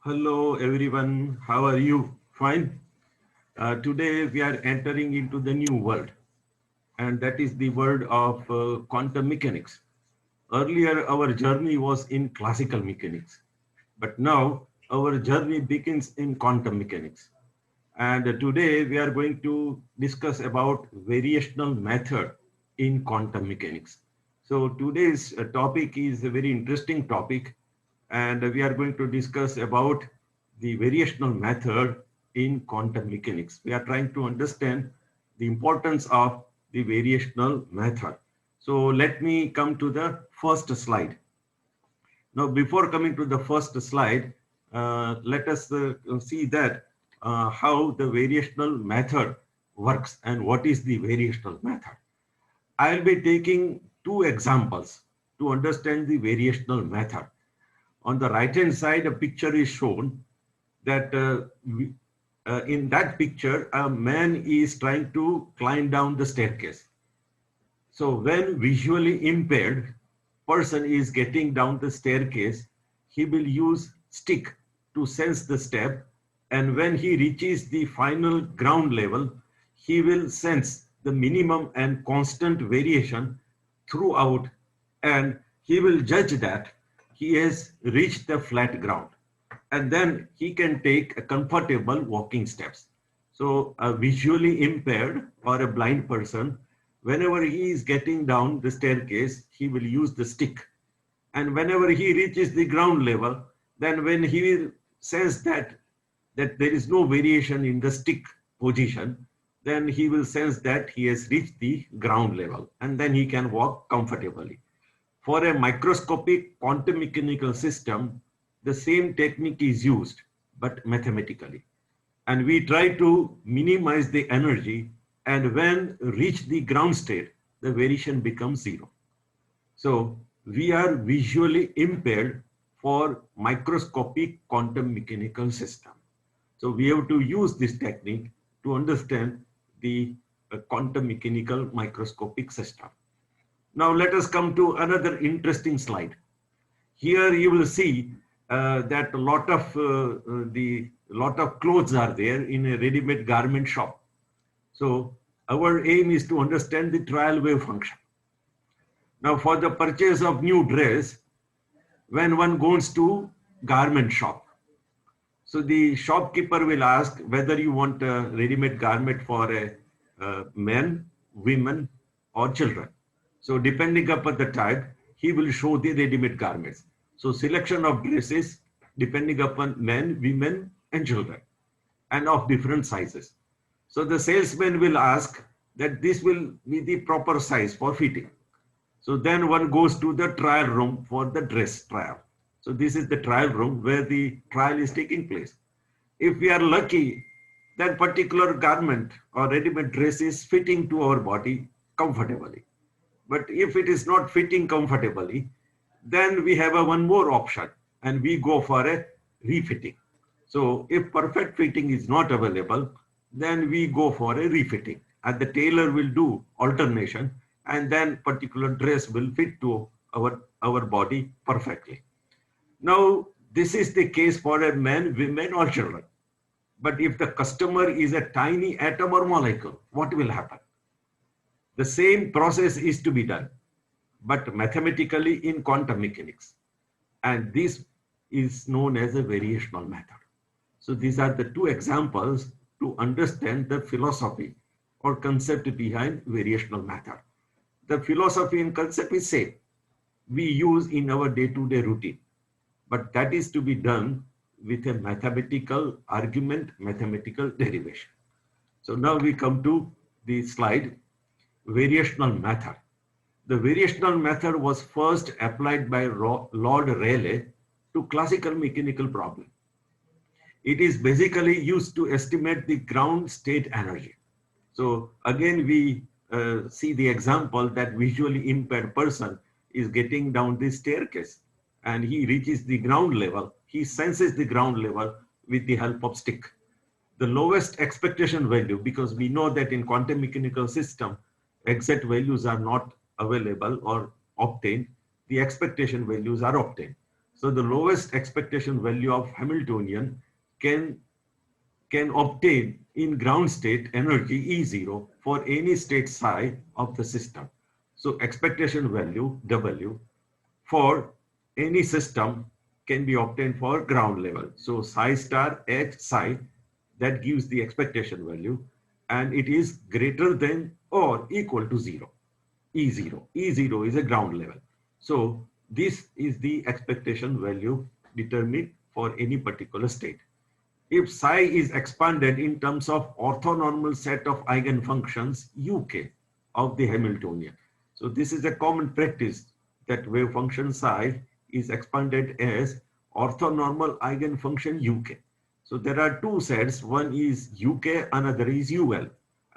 Hello everyone, how are you? Fine. Today we are entering into the new world, and that is the world of quantum mechanics. Earlier, our journey was in classical mechanics, but now our journey begins in quantum mechanics. And today we are going to discuss about variational method in quantum mechanics. So today's topic is a very interesting topic, and we are going to discuss about the variational method in quantum mechanics. We are trying to understand the importance of the variational method. So let me come to the first slide. Now, before coming to the first slide, let us see that how the variational method works and what is the variational method. I'll be taking two examples to understand the variational method. On the right hand side, a picture is shown that in that picture, a man is trying to climb down the staircase. So when visually impaired person is getting down the staircase, he will use stick to sense the step, and when he reaches the final ground level, he will sense the minimum and constant variation throughout, and he will judge that he has reached the flat ground, and then he can take a comfortable walking steps. So a visually impaired or a blind person, whenever he is getting down the staircase, he will use the stick. And whenever he reaches the ground level, then when he will sense that there is no variation in the stick position, then he will sense that he has reached the ground level, and then he can walk comfortably. For a microscopic quantum mechanical system, the same technique is used, but mathematically. And we try to minimize the energy, and when reach the ground state, the variation becomes zero. So we are visually impaired for microscopic quantum mechanical system. So we have to use this technique to understand the quantum mechanical microscopic system. Now let us come to another interesting slide. Here you will see that a lot of clothes are there in a ready-made garment shop. So our aim is to understand the trial wave function. Now for the purchase of new dress, when one goes to garment shop, so the shopkeeper will ask whether you want a ready-made garment for a men, women, or children. So depending upon the type, he will show the ready-made garments. So selection of dresses depending upon men, women, and children, and of different sizes. So the salesman will ask that this will be the proper size for fitting. So then one goes to the trial room for the dress trial. So this is the trial room where the trial is taking place. If we are lucky, that particular garment or ready-made dress is fitting to our body comfortably. But if it is not fitting comfortably, then we have one more option, and we go for a refitting. So if perfect fitting is not available, then we go for a refitting, and the tailor will do alternation, and then particular dress will fit to our body perfectly. Now, this is the case for a man, women, or children. But if the customer is a tiny atom or molecule, what will happen? The same process is to be done, but mathematically in quantum mechanics. And this is known as a variational method. So these are the two examples to understand the philosophy or concept behind variational method. The philosophy and concept is same. We use in our day-to-day routine, but that is to be done with a mathematical argument, mathematical derivation. So now we come to the slide, variational method. The variational method was first applied by Lord Rayleigh to classical mechanical problem. It is basically used to estimate the ground state energy. So again, we see the example that visually impaired person is getting down the staircase, and he reaches the ground level. He senses the ground level with the help of stick. The lowest expectation value, because we know that in quantum mechanical system, exact values are not available or obtained, the expectation values are obtained. So the lowest expectation value of Hamiltonian can obtain in ground state energy E0 for any state psi of the system. So expectation value W for any system can be obtained for ground level. So psi star H psi, that gives the expectation value, and it is greater than or equal to 0. E0. E0 is a ground level. So this is the expectation value determined for any particular state. If psi is expanded in terms of orthonormal set of eigenfunctions UK of the Hamiltonian. So this is a common practice that wave function psi is expanded as orthonormal eigenfunction UK. So there are two sets, one is UK, another is UL,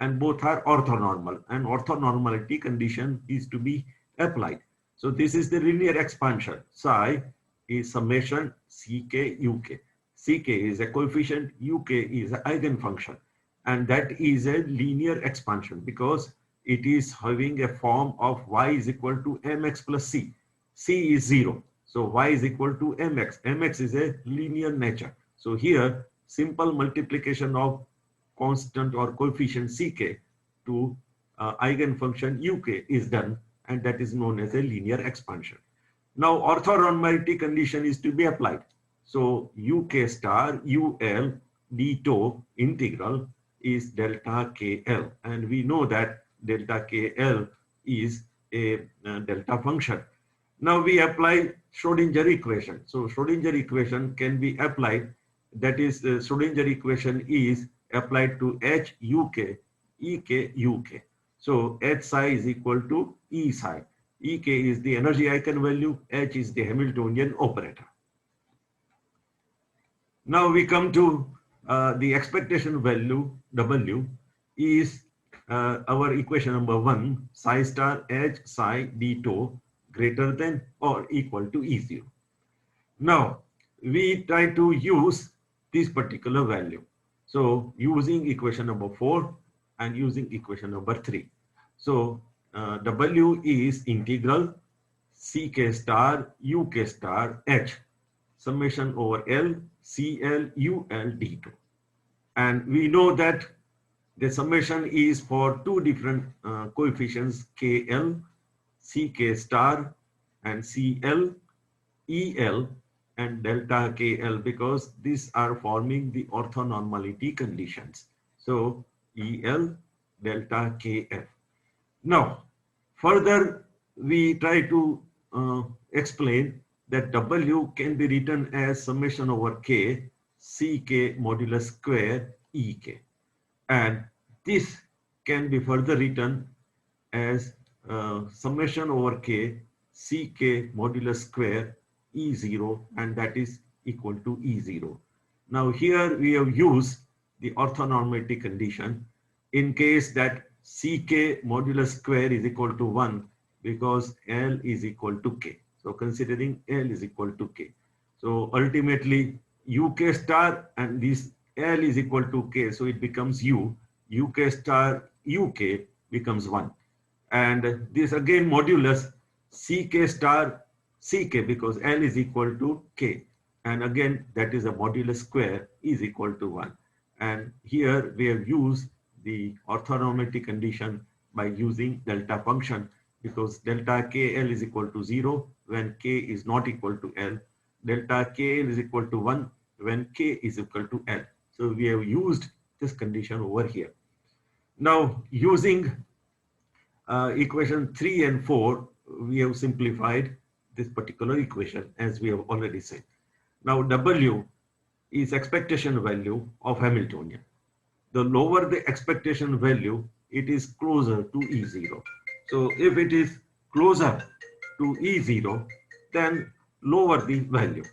and both are orthonormal, and orthonormality condition is to be applied. So this is the linear expansion. Psi is summation CK UK. CK is a coefficient, UK is an eigenfunction, and that is a linear expansion because it is having a form of y is equal to mx plus c. C is 0, so y is equal to mx. Mx is a linear nature. So here, simple multiplication of constant or coefficient CK to eigenfunction UK is done, and that is known as a linear expansion. Now, orthonormality condition is to be applied. So UK star UL d tau integral is delta KL, and we know that delta KL is a delta function. Now we apply Schrodinger equation. So Schrodinger equation can be applied, that is Schrodinger equation is applied to H UK EK UK. So H psi is equal to E psi. Ek is the energy eigenvalue, H is the Hamiltonian operator. Now we come to the expectation value W is our equation number 1, psi star H psi d tau greater than or equal to E0. Now we try to use this particular value. So using equation number 4 and using equation number 3. So W is integral CK star UK star H summation over L CL UL d tau. And we know that the summation is for two different coefficients KL, CK star and CL, EL and delta KL, because these are forming the orthonormality conditions. So EL delta KF. Now, further we try to explain that W can be written as summation over K, CK modulus square EK. And this can be further written as summation over K, CK modulus square E0, and that is equal to E0. Now here we have used the orthonormality condition in case that CK modulus square is equal to 1 because L is equal to K. So considering L is equal to K. So ultimately UK star and this L is equal to K. So it becomes U. UK star UK becomes 1. And this again modulus CK star CK because L is equal to K. And again that is a modulus square is equal to 1. And here we have used the orthonormality condition by using delta function because delta KL is equal to 0 when K is not equal to L. Delta KL is equal to 1 when K is equal to L. So we have used this condition over here. Now using equation 3 and 4, we have simplified this particular equation as we have already said. Now W is expectation value of Hamiltonian. The lower the expectation value, it is closer to E0. So if it is closer to E0, then lower the value.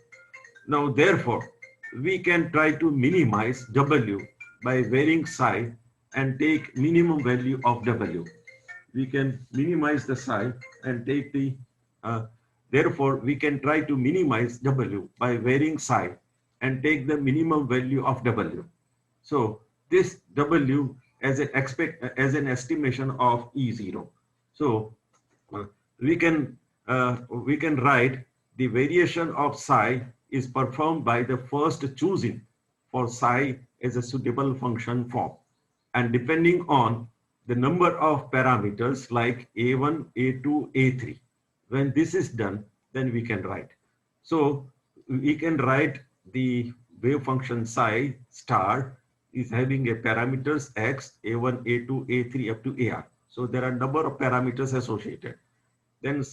Now therefore, we can try to minimize W by varying psi and take minimum value of W. We can minimize the psi and take the, therefore we can try to minimize W by varying psi and take the minimum value of W. So this W as an estimation of E0. So we can write the variation of psi is performed by the first choosing for psi as a suitable function form, and depending on the number of parameters like a1, a2, a3. When this is done, then we can write. So we can write the wave function psi star is having a parameters x, a1, a2, a3 up to ar. So there are number of parameters associated. Then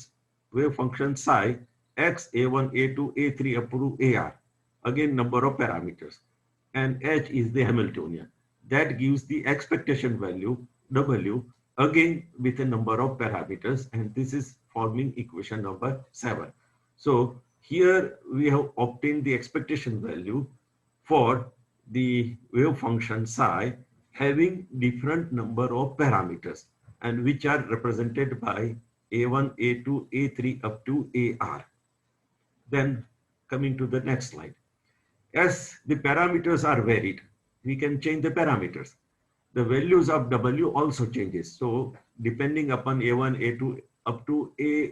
wave function psi x, a1, a2, a3 up to ar. Again, number of parameters. And h is the Hamiltonian. That gives the expectation value w, again with a number of parameters, and this is forming equation number 7. So here we have obtained the expectation value for the wave function psi having different number of parameters, and which are represented by a1, a2, a3 up to ar. Then coming to the next slide. As the parameters are varied, we can change the parameters. The values of W also changes. So depending upon A1, A2 up to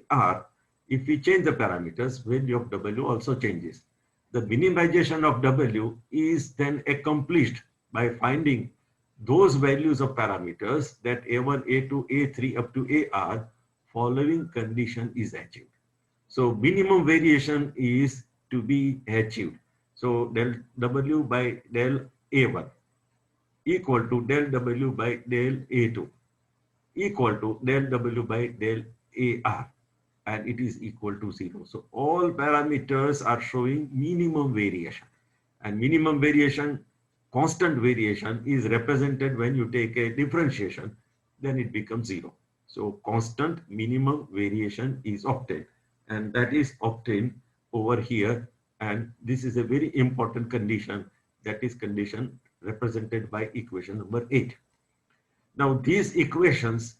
AR, if we change the parameters, value of W also changes. The minimization of W is then accomplished by finding those values of parameters that A1, A2, A3 up to AR, following condition is achieved. So minimum variation is to be achieved. So del W by del A1 equal to del W by del A2 equal to del W by del AR, and it is equal to 0. So all parameters are showing minimum variation, and minimum variation, constant variation is represented when you take a differentiation, then it becomes 0. So constant minimum variation is obtained, and that is obtained over here. And this is a very important condition, that is condition represented by equation number 8. Now these equations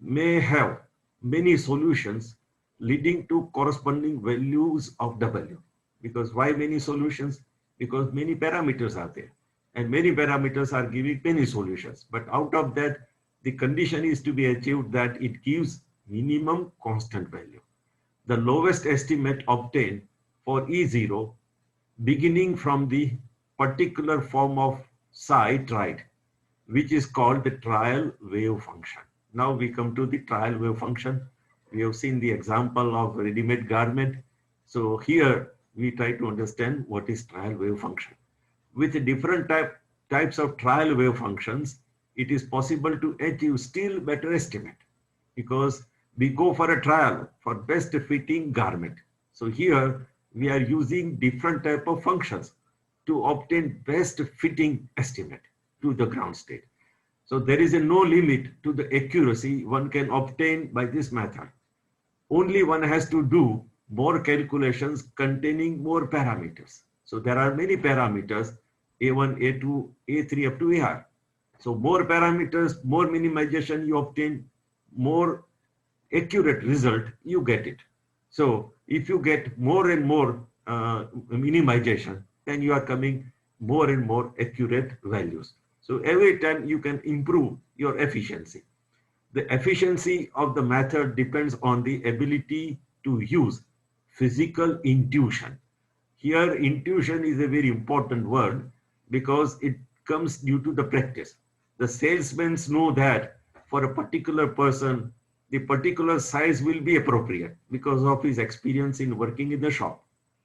may have many solutions leading to corresponding values of W. Because why many solutions? Because many parameters are there, and many parameters are giving many solutions. But out of that, the condition is to be achieved that it gives minimum constant value. The lowest estimate obtained for E0 beginning from the particular form of psi tried, which is called the trial wave function. Now we come to the trial wave function. We have seen the example of ready-made garment. So here we try to understand what is trial wave function. With different types of trial wave functions, it is possible to achieve still better estimate, because we go for a trial for best fitting garment. So here we are using different type of functions to obtain best fitting estimate to the ground state. So there is no limit to the accuracy one can obtain by this method. Only one has to do more calculations containing more parameters. So there are many parameters, A1, A2, A3 up to AR. So more parameters, more minimization you obtain, more accurate result you get it. So if you get more and more minimization, then you are coming more and more accurate values. So every time you can improve your efficiency. The efficiency of the method depends on the ability to use physical intuition. Here intuition is a very important word, because it comes due to the practice. The salesmen know that for a particular person, the particular size will be appropriate because of his experience in working in the shop.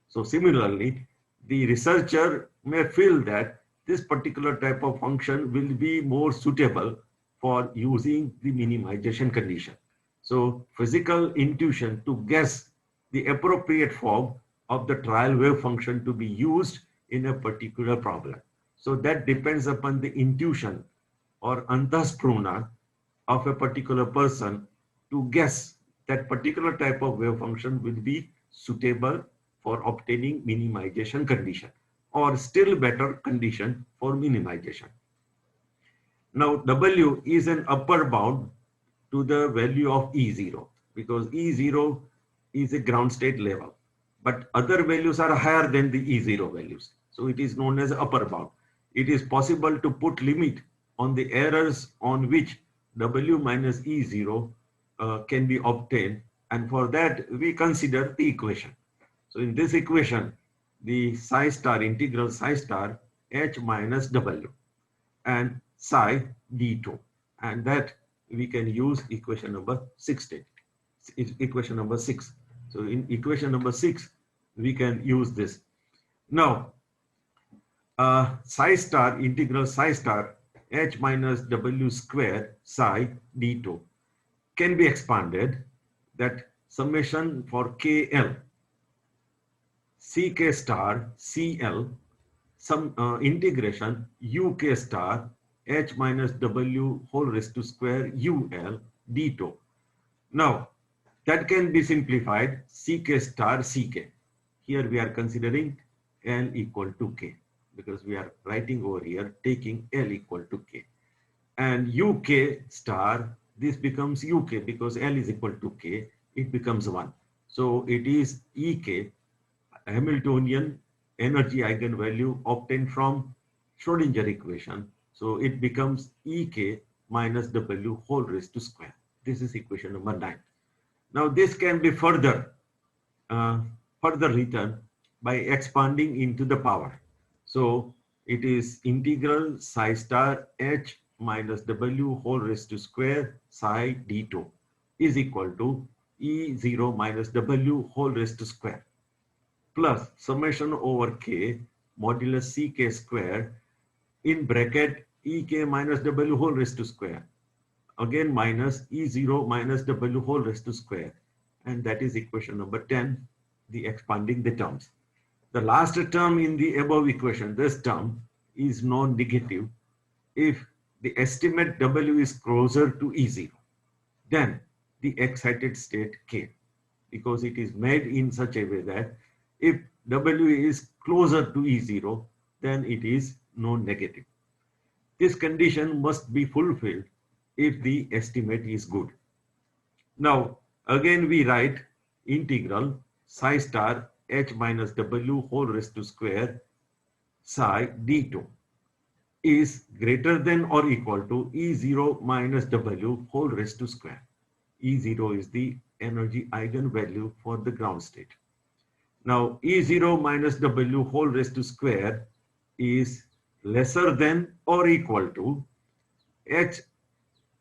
So similarly, the researcher may feel that this particular type of function will be more suitable for using the minimization condition. So physical intuition to guess the appropriate form of the trial wave function to be used in a particular problem. So that depends upon the intuition or antaspruna of a particular person to guess that particular type of wave function will be suitable for obtaining minimization condition, or still better condition for minimization. Now W is an upper bound to the value of E0, because E0 is a ground state level, but other values are higher than the E0 values. So it is known as upper bound. It is possible to put limit on the errors on which W minus E0 can be obtained, and for that we consider the equation. So So in this equation, the psi star integral psi star h minus w and psi d2, and that we can use equation number 6. Equation number 6. So in equation number 6, we can use this. Now, psi star integral psi star h minus w square psi d2 can be expanded, that summation for kl ck star cl some integration uk star h minus w whole raised to square ul d2. Now, that can be simplified ck star ck. Here we are considering L equal to K, because we are writing over here taking L equal to K. And UK star, this becomes UK because L is equal to K, it becomes 1. So it is EK, Hamiltonian energy eigenvalue obtained from Schrodinger equation. So it becomes EK minus W whole raised to square. This is equation number 9. Now this can be further written by expanding into the power. So it is integral psi star h minus w whole raised to square psi d2 is equal to E0 minus w whole raised to square plus summation over k modulus ck square in bracket ek minus w whole raised to square, again minus E0 minus w whole raised to square, and that is equation number 10, the expanding the terms. The last term in the above equation, this term is non-negative if the estimate W is closer to E0 than the excited state K, because it is made in such a way that if W is closer to E0, then it is non-negative. This condition must be fulfilled if the estimate is good. Now, again we write integral psi star h minus w whole raised to square psi d2 is greater than or equal to E0 minus w whole raised to square. E0 is the energy eigenvalue for the ground state. Now, E0 minus w whole raised to square is lesser than or equal to h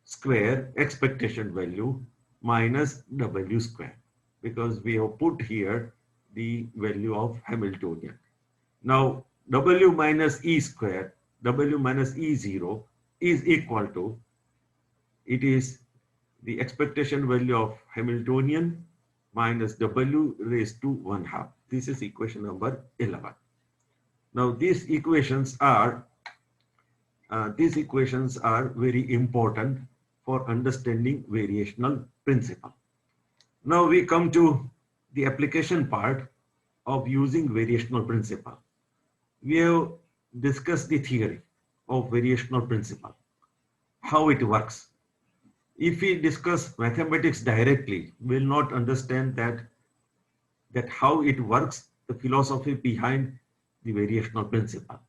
square expectation value minus w square, because we have put here the value of Hamiltonian. Now, w minus e square, w minus E0 is equal to, it is the expectation value of Hamiltonian minus w raised to 1/2. This is equation number 11. Now, these equations are very important for understanding variational principle. Now we come to the application part of using variational principle. We have discussed the theory of variational principle, how it works. If we discuss mathematics directly, we will not understand that how it works, the philosophy behind the variational principle.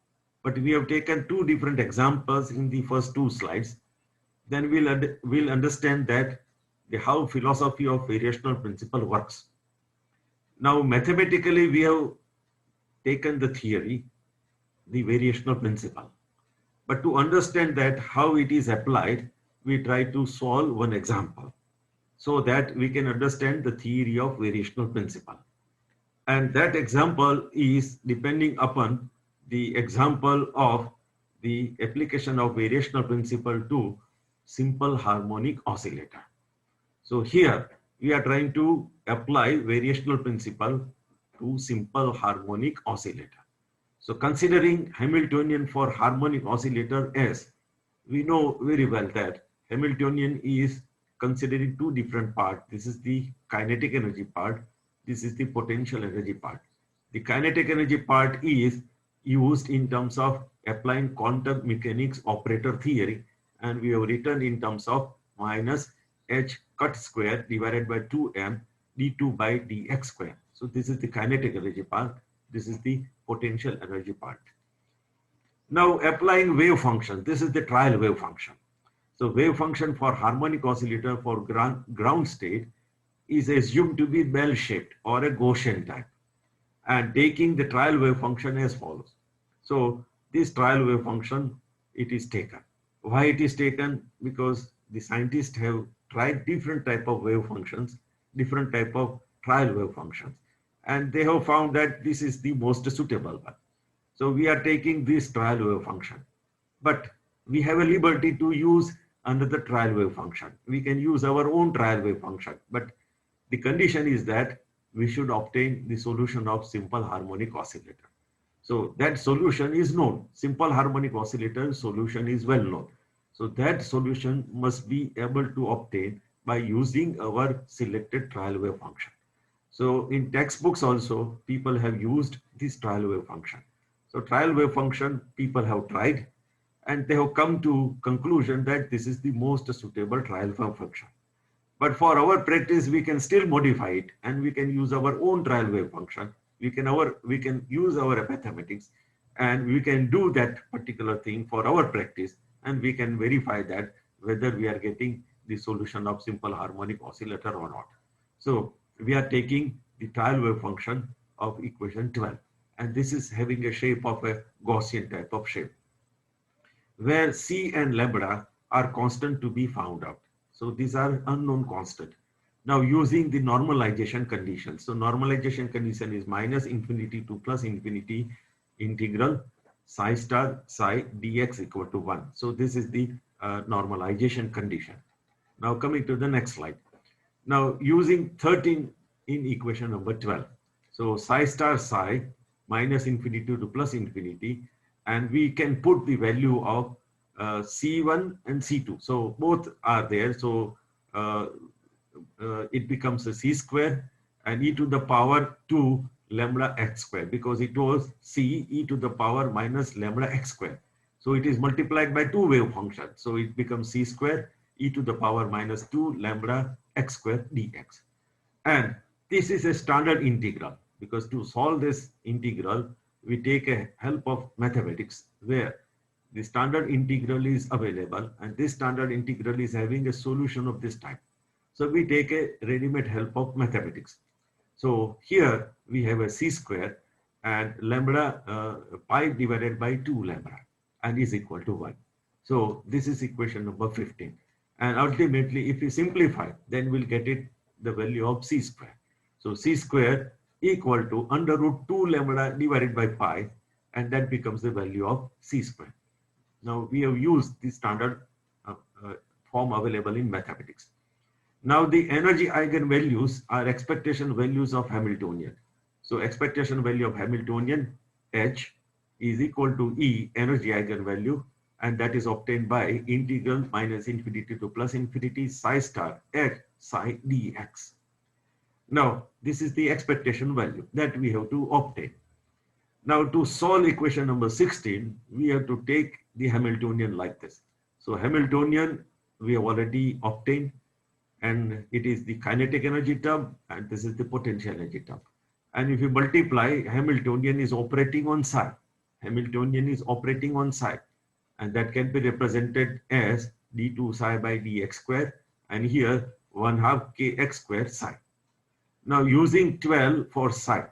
But we have taken two different examples in the first two slides. Then we'll understand that how philosophy of variational principle works. Now, mathematically, we have taken the theory, the variational principle. But to understand that how it is applied, we try to solve one example so that we can understand the theory of variational principle. And that example is depending upon the example of the application of variational principle to simple harmonic oscillator. So here we are trying to apply variational principle to simple harmonic oscillator. So considering Hamiltonian for harmonic oscillator S, we know very well that Hamiltonian is considering two different parts. This is the kinetic energy part. This is the potential energy part. The kinetic energy part is used in terms of applying quantum mechanics operator theory, and we have written in terms of minus h cut square divided by 2m d2 by dx square. So this is the kinetic energy part. This is the potential energy part. Now applying wave function. This is the trial wave function. So wave function for harmonic oscillator for ground state is assumed to be bell-shaped or a Gaussian type. and taking the trial wave function as follows. So this trial wave function, it is taken. Why it is taken? Because the scientists have tried different type of wave functions, different type of trial wave functions, and they have found that this is the most suitable one. So we are taking this trial wave function, but we have a liberty to use another trial wave function. We can use our own trial wave function, but the condition is that we should obtain the solution of simple harmonic oscillator. So that solution is known. Simple harmonic oscillator solution is well known. So that solution must be able to obtain by using our selected trial wave function. So in textbooks also, people have used this trial wave function. So trial wave function, people have tried and they have come to conclusion that this is the most suitable trial wave function. But for our practice, we can still modify it and we can use our own trial wave function. We can use our mathematics and we can do that particular thing for our practice, and we can verify that whether we are getting the solution of simple harmonic oscillator or not. So we are taking the trial wave function of equation 12, and this is having a shape of a Gaussian type of shape, where C and lambda are constant to be found out. So these are unknown constant. Now using the normalization condition. So normalization condition is minus infinity to plus infinity integral psi star psi dx equal to 1. So this is the normalization condition. Now coming to the next slide. Now using 13 in equation number 12. So psi star psi minus infinity to plus infinity, and we can put the value of C1 and C2. So both are there. So it becomes a C square and e to the power 2 lambda x square, because it was C e to the power minus lambda x square. So it is multiplied by two wave function. So it becomes C square e to the power minus 2 lambda x square dx. And this is a standard integral, because to solve this integral, we take a help of mathematics, where the standard integral is available and this standard integral is having a solution of this type. So we take a ready-made help of mathematics. So here we have a C square and lambda pi divided by 2 lambda and is equal to 1. So this is equation number 15. And ultimately, if we simplify, then we'll get it the value of C square. So C square equal to under root 2 lambda divided by pi, and that becomes the value of C square. Now we have used the standard form available in mathematics. Now the energy eigenvalues are expectation values of Hamiltonian. So expectation value of Hamiltonian H is equal to E energy eigenvalue, and that is obtained by integral minus infinity to plus infinity psi star at psi dx. Now this is the expectation value that we have to obtain. Now to solve equation number 16, we have to take the Hamiltonian like this. So Hamiltonian we have already obtained, and it is the kinetic energy term and this is the potential energy term. And if you multiply, Hamiltonian is operating on psi. Hamiltonian is operating on psi, and that can be represented as d2 psi by dx square, and here 1/2 kx square psi. Now using 12 for psi.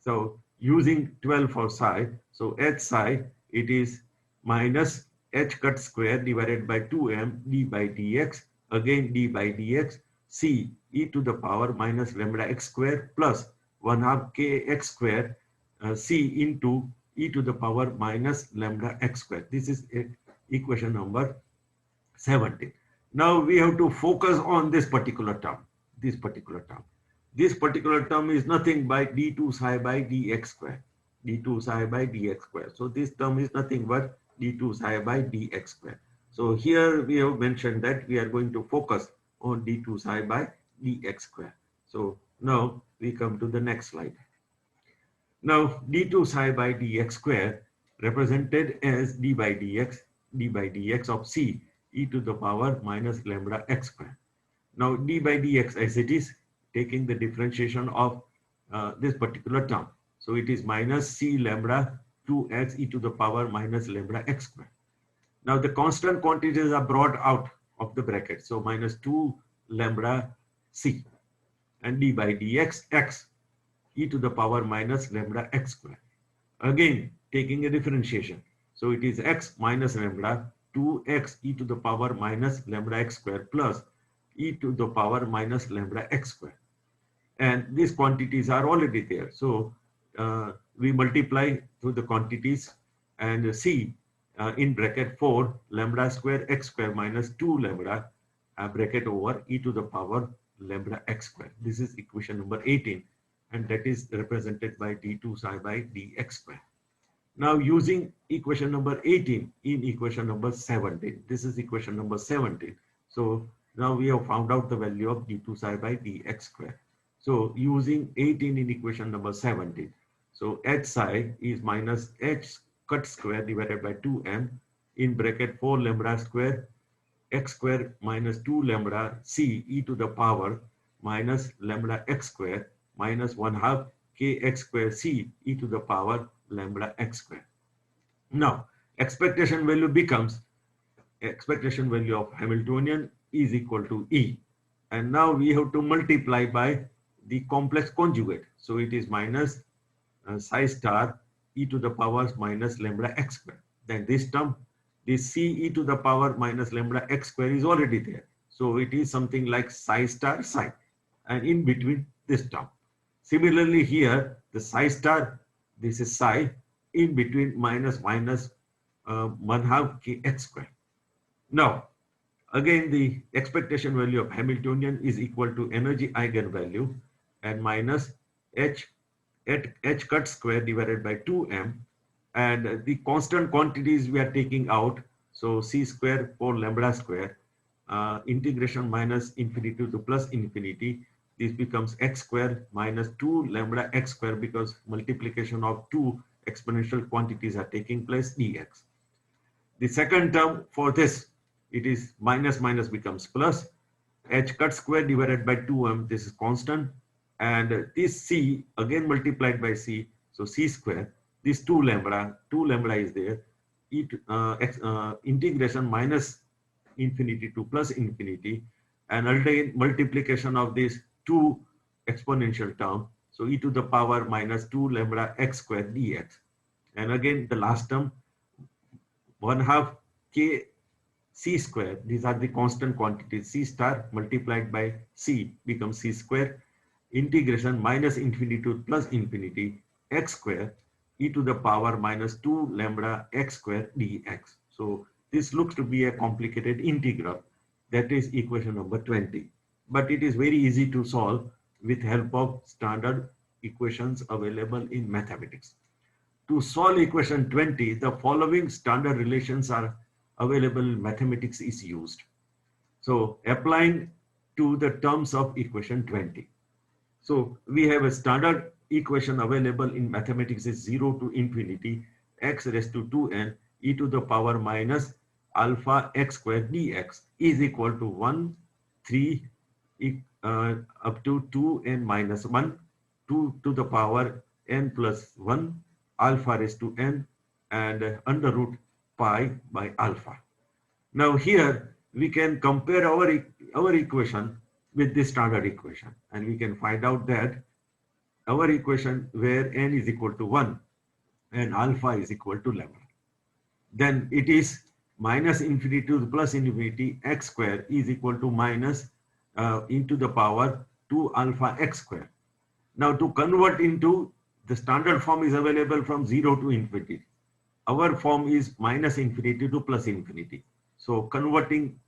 So using 12 for psi, so h psi, it is minus h cut square divided by 2m d by dx, again d by dx, c e to the power minus lambda x square plus 1/2 kx square c into e to the power minus lambda x square. This is equation number 17. Now we have to focus on this particular term, this particular term. This particular term is nothing but d2 psi by dx square, d2 psi by dx square. So this term is nothing but d2 psi by dx square. So here we have mentioned that we are going to focus on d2 psi by dx square. So now we come to the next slide. Now d2 psi by dx square represented as d by dx of c e to the power minus lambda x square. Now d by dx as it is, taking the differentiation of this particular term. So it is minus c lambda 2x e to the power minus lambda x square. Now the constant quantities are brought out of the bracket. So minus 2 lambda c and d by dx x e to the power minus lambda x square. Again, taking a differentiation. So it is x minus lambda 2x e to the power minus lambda x square plus e to the power minus lambda x square. And these quantities are already there. So we multiply through the quantities and see in bracket 4 lambda square x square minus 2 lambda bracket over e to the power lambda x square. This is equation number 18, and that is represented by d2 psi by dx square. Now using equation number 18 in equation number 17, this is equation number 17. So now we have found out the value of d2 psi by dx square. So using 18 in equation number 17, so h psi is minus h cut square divided by 2m in bracket 4 lambda square x square minus 2 lambda c e to the power minus lambda x square minus 1/2 kx square c e to the power lambda x square. Now, expectation value becomes expectation value of Hamiltonian is equal to E. And now we have to multiply by the complex conjugate. So it is minus psi star e to the power minus lambda x square. Then this term, this c e to the power minus lambda x square is already there. So it is something like psi star psi, and in between this term. Similarly here, the psi star, this is psi, in between minus 1/2 kx square. Now, again, the expectation value of Hamiltonian is equal to energy eigenvalue and minus h cut square divided by 2m, and the constant quantities we are taking out. So c square for lambda square, integration minus infinity to plus infinity. This becomes x square minus 2 lambda x square because multiplication of two exponential quantities are taking place dx. The second term for this, it is minus minus becomes plus h cut square divided by 2m. This is constant, and this c again multiplied by c, so c square, this 2 lambda is there, integration minus infinity to plus infinity, and again multiplication of these two exponential term, so e to the power minus 2 lambda x square dx. And again the last term 1/2 k c square, these are the constant quantities, c star multiplied by c becomes c square, integration minus infinity to plus infinity x square e to the power minus 2 lambda x square dx. So this looks to be a complicated integral. That is equation number 20. But it is very easy to solve with help of standard equations available in mathematics. To solve equation 20, the following standard relations are available in mathematics is used. So applying to the terms of equation 20. So we have a standard equation available in mathematics is 0 to infinity x raised to 2n e to the power minus alpha x square dx is equal to 1, 3, up to 2n minus 1, 2 to the power n plus 1, alpha raised to n, and under root pi by alpha. Now here we can compare our equation with the standard equation, and we can find out that our equation where n is equal to 1 and alpha is equal to 11. Then it is minus infinity to plus infinity x square is equal to minus into the power 2 alpha x square. Now to convert into the standard form is available from 0 to infinity. Our form is minus infinity to plus infinity. So converting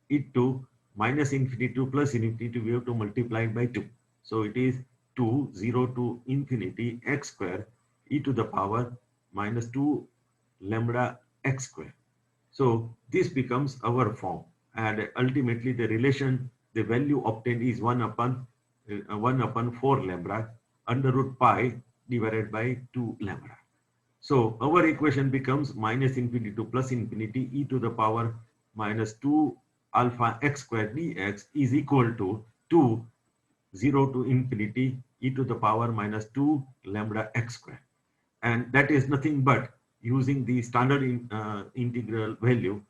it to minus infinity to plus infinity, we have to multiply by 2. So it is 2, 0 to infinity x square e to the power minus 2 lambda x square. So this becomes our form, and ultimately the relation, the value obtained is 1 upon 4 lambda under root pi divided by 2 lambda. So our equation becomes minus infinity to plus infinity e to the power minus 2 alpha x square dx is equal to 2, 0 to infinity e to the power minus 2 lambda x square. And that is nothing but using the standard integral value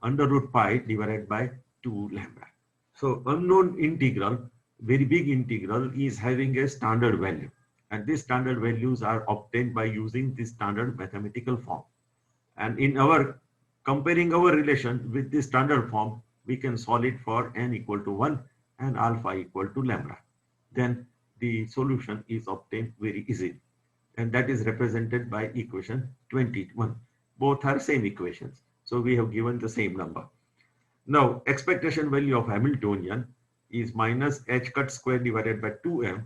under root pi divided by 2 lambda. So unknown integral, very big integral, is having a standard value. And these standard values are obtained by using the standard mathematical form. And in our comparing our relation with the standard form, we can solve it for n equal to 1 and alpha equal to lambda. Then the solution is obtained very easily. And that is represented by equation 21. Both are same equations. So we have given the same number. Now, expectation value of Hamiltonian is minus h cut square divided by 2m.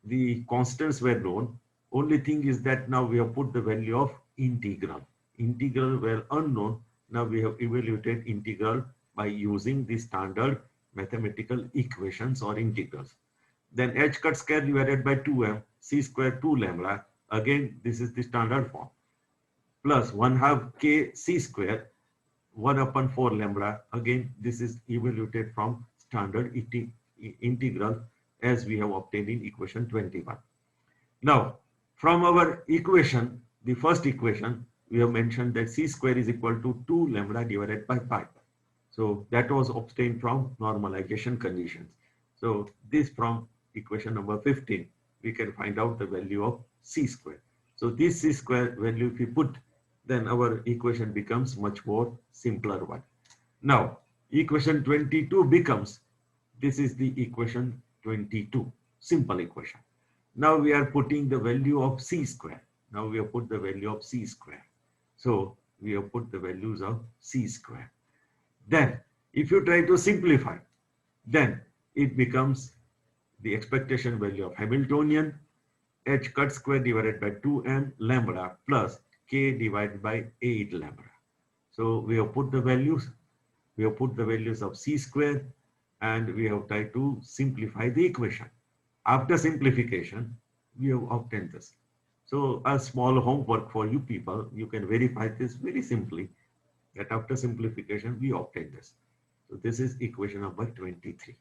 The constants were known. Only thing is that now we have put the value of integral. Integral were unknown. Now we have evaluated integral by using the standard mathematical equations or integrals. Then h cut square divided by 2m, c square 2 lambda. Again, this is the standard form. Plus 1 half k c square 1 upon 4 lambda. Again, this is evaluated from standard integral as we have obtained in equation 21. Now, from our equation, the first equation, we have mentioned that c square is equal to 2 lambda divided by pi. So that was obtained from normalization conditions. So this from equation number 15, we can find out the value of c square. So this c square value, if we put, then our equation becomes much more simpler one. Now, equation 22 becomes, this is the equation 22, simple equation. Now we are putting the value of c square. Now we have put the value of c square. So we have put the values of c square. Then if you try to simplify, then it becomes the expectation value of Hamiltonian h cut square divided by 2m lambda plus k divided by 8 lambda. So we have put the values. We have put the values of c square and we have tried to simplify the equation. After simplification, we have obtained this. So a small homework for you people, you can verify this very simply that after simplification, we obtain this. So this is equation number 23.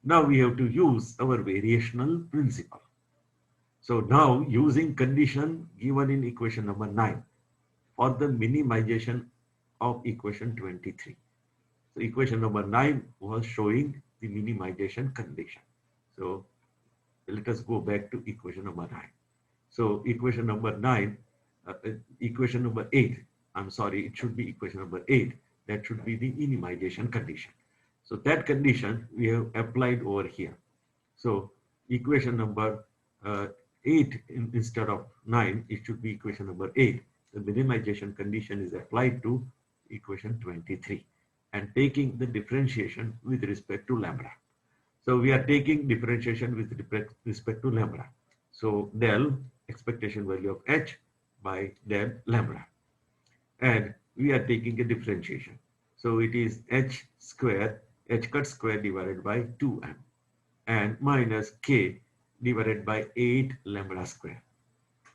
Now we have to use our variational principle. So now using condition given in equation number 9 for the minimization of equation 23. So equation number 9 was showing the minimization condition. So let us go back to equation number 9. So equation number 9, equation number 8, I'm sorry, it should be equation number 8. That should be the minimization condition. So that condition we have applied over here. So equation number 8 instead of 9, it should be equation number 8. The minimization condition is applied to equation 23 and taking the differentiation with respect to lambda. So we are taking differentiation with respect to lambda. So del expectation value of h by del lambda. And we are taking a differentiation. So it is h square, h cut square divided by 2m and minus k divided by 8 lambda square.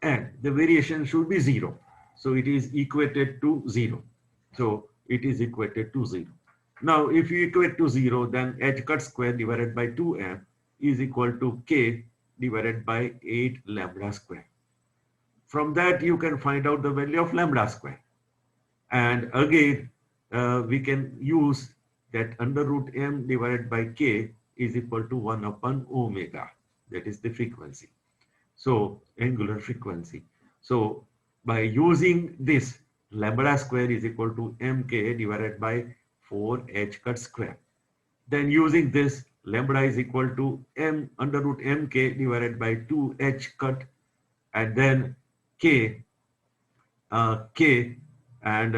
And the variation should be 0. So it is equated to 0. So it is equated to 0. Now if you equate to 0, then h cut square divided by 2m is equal to k divided by 8 lambda square. From that you can find out the value of lambda square. And again, we can use that under root m divided by k is equal to 1 upon omega. That is the frequency. So angular frequency. So by using this, lambda square is equal to mk divided by 4h cut square. Then using this, lambda is equal to m under root mk divided by 2h cut and then k and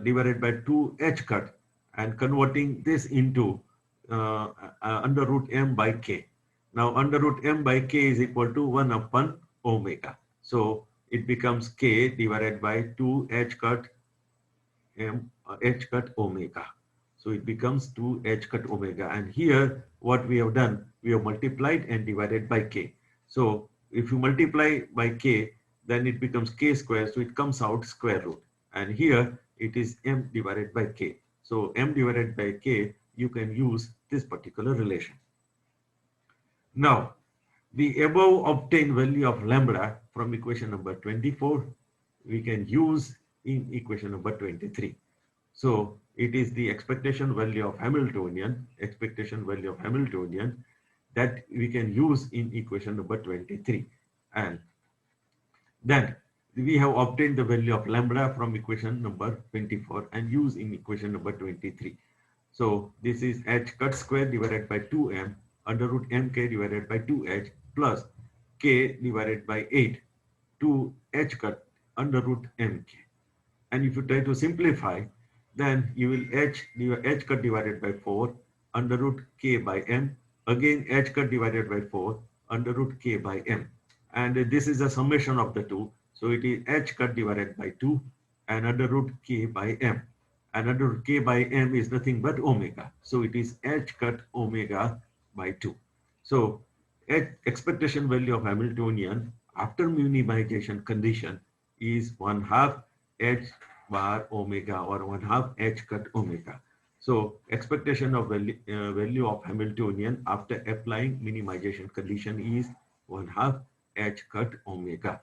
divided by 2h cut and converting this into under root m by k. Now under root m by k is equal to 1 upon omega. So it becomes k divided by 2h cut m h cut omega. So it becomes 2h cut omega. And here what we have done, we have multiplied and divided by k. So if you multiply by k, then it becomes k square. So it comes out square root. And here it is m divided by k. So m divided by k, you can use this particular relation. Now, the above obtained value of lambda from equation number 24, we can use in equation number 23. So it is the expectation value of Hamiltonian, that we can use in equation number 23. And then we have obtained the value of lambda from equation number 24 and use in equation number 23. So this is h cut square divided by 2m under root mk divided by 2h plus k divided by 8 to h cut under root mk. And if you try to simplify, then you will h cut divided by 4 under root k by m, again h cut divided by 4 under root k by m. And this is a summation of the two. So it is h cut divided by 2 and under root k by m. And under root k by m is nothing but omega. So it is h cut omega by 2. So expectation value of Hamiltonian after minimization condition is 1/2 h bar omega or 1/2 h cut omega. So expectation of value of Hamiltonian after applying minimization condition is 1/2 h cut omega.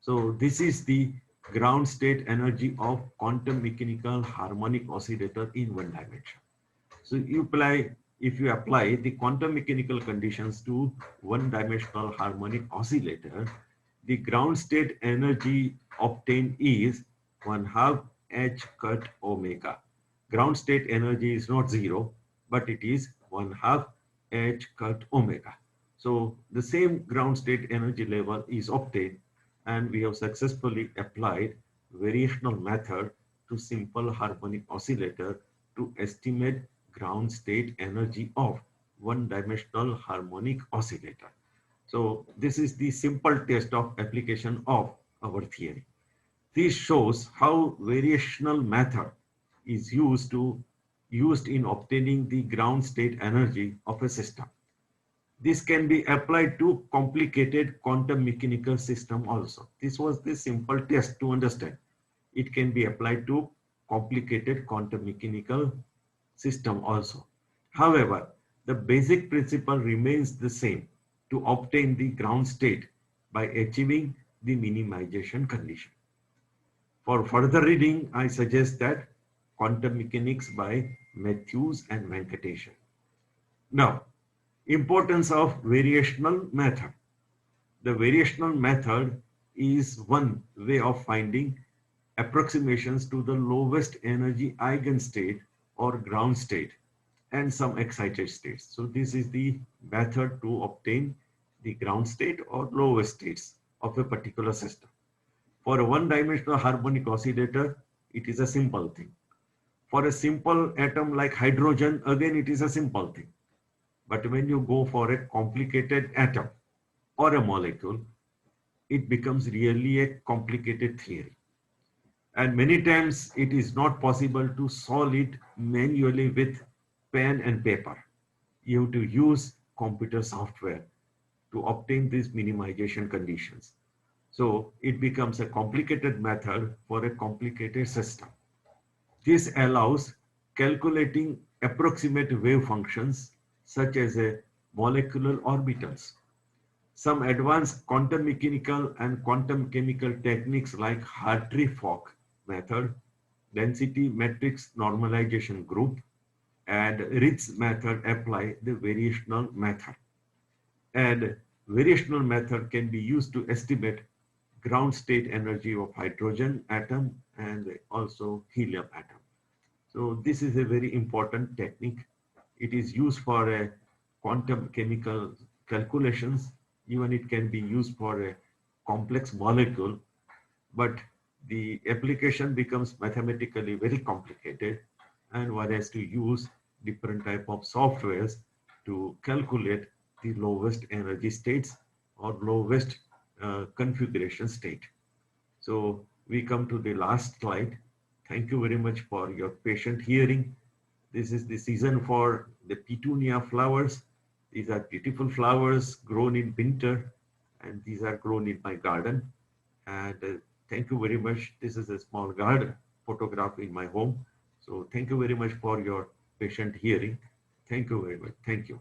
So this is the ground state energy of quantum mechanical harmonic oscillator in one dimension. So if you apply the quantum mechanical conditions to one-dimensional harmonic oscillator, the ground state energy obtained is 1/2 h cut omega. Ground state energy is not zero, but it is 1/2 h cut omega. So the same ground state energy level is obtained, and we have successfully applied variational method to simple harmonic oscillator to estimate ground state energy of one-dimensional harmonic oscillator. So this is the simple test of application of our theory. This shows how variational method is used in obtaining the ground state energy of a system. This can be applied to complicated quantum mechanical system also. This was the simple test to understand. It can be applied to complicated quantum mechanical system also. However, the basic principle remains the same to obtain the ground state by achieving the minimization condition. For further reading, I suggest that Quantum Mechanics by Matthews and Venkatesan. Now, importance of variational method. The variational method is one way of finding approximations to the lowest energy eigenstate or ground state and some excited states. So this is the method to obtain the ground state or lowest states of a particular system. For a one-dimensional harmonic oscillator, it is a simple thing. For a simple atom like hydrogen, again, it is a simple thing. But when you go for a complicated atom or a molecule, it becomes really a complicated theory. And many times it is not possible to solve it manually with pen and paper. You have to use computer software to obtain these minimization conditions. So it becomes a complicated method for a complicated system. This allows calculating approximate wave functions such as a molecular orbitals. Some advanced quantum mechanical and quantum chemical techniques like Hartree-Fock method, density matrix normalization group, and Ritz method apply the variational method. And variational method can be used to estimate ground state energy of hydrogen atom and also helium atom. So this is a very important technique. It is used for a quantum chemical calculations. Even it can be used for a complex molecule, but the application becomes mathematically very complicated, and one has to use different type of softwares to calculate the lowest energy states or lowest configuration state. So we come to the last slide. Thank you very much for your patient hearing. This is the season for the petunia flowers. These are beautiful flowers grown in winter, and these are grown in my garden. And thank you very much. This is a small garden photograph in my home. So thank you very much for your patient hearing. Thank you very much. Thank you.